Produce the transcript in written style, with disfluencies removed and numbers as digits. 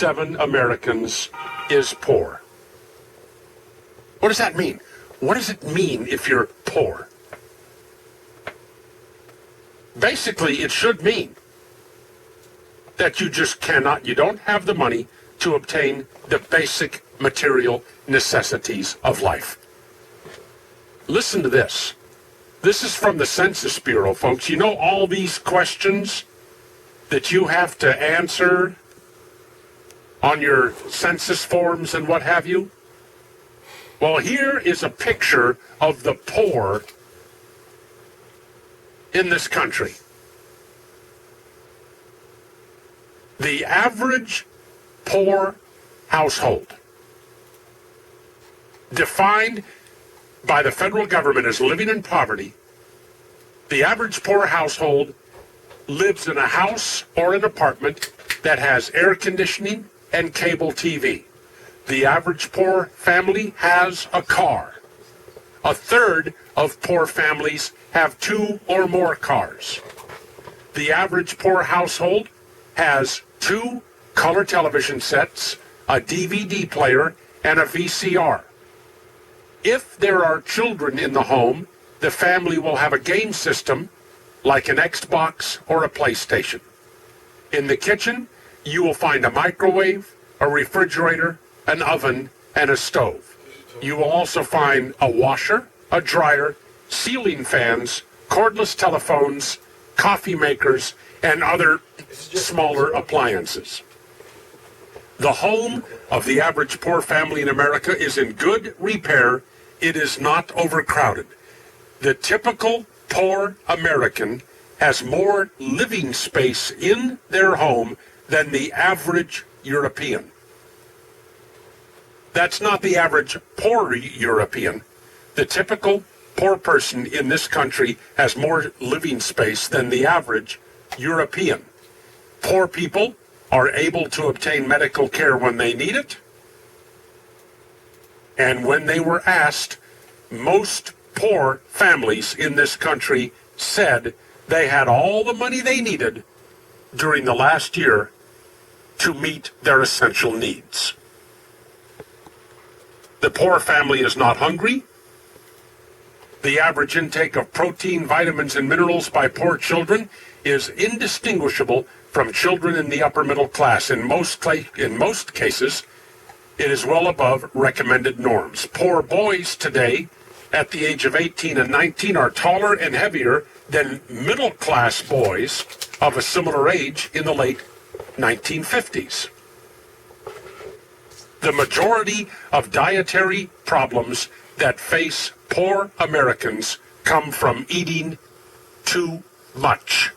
7 Americans is poor. What does that mean? What does it mean if you're poor? Basically, it should mean that you just cannot, you don't have the money to obtain the basic material necessities of life. Listen to this. This is from the Census Bureau, folks. You know all these questions that you have to answer on your census forms and what have you? Well, here is a picture of the poor in this country. The average poor household, defined by the federal government as living in poverty, the average poor household lives in a house or an apartment that has air conditioning and cable TV. The average poor family has a car. A third of poor families have 2 or more cars. The average poor household has 2 color television sets, a DVD player, and a VCR. If there are children in the home, the family will have a game system like an Xbox or a PlayStation. In the kitchen, you will find a microwave, a refrigerator, an oven, and a stove. You will also find a washer, a dryer, ceiling fans, cordless telephones, coffee makers, and other smaller appliances. The home of the average poor family in America is in good repair. It is not overcrowded. The typical poor American has more living space in their home than the average European. That's not the average poor European. The typical poor person in this country has more living space than the average European. Poor people are able to obtain medical care when they need it. And when they were asked, most poor families in this country said they had all the money they needed during the last year to meet their essential needs. The poor family is not hungry. The average intake of protein, vitamins, and minerals by poor children is indistinguishable from children in the upper middle class. In most cases, it is well above recommended norms. Poor boys today, at the age of 18 and 19, are taller and heavier than middle-class boys of a similar age in the late 1950s. The majority of dietary problems that face poor Americans come from eating too much.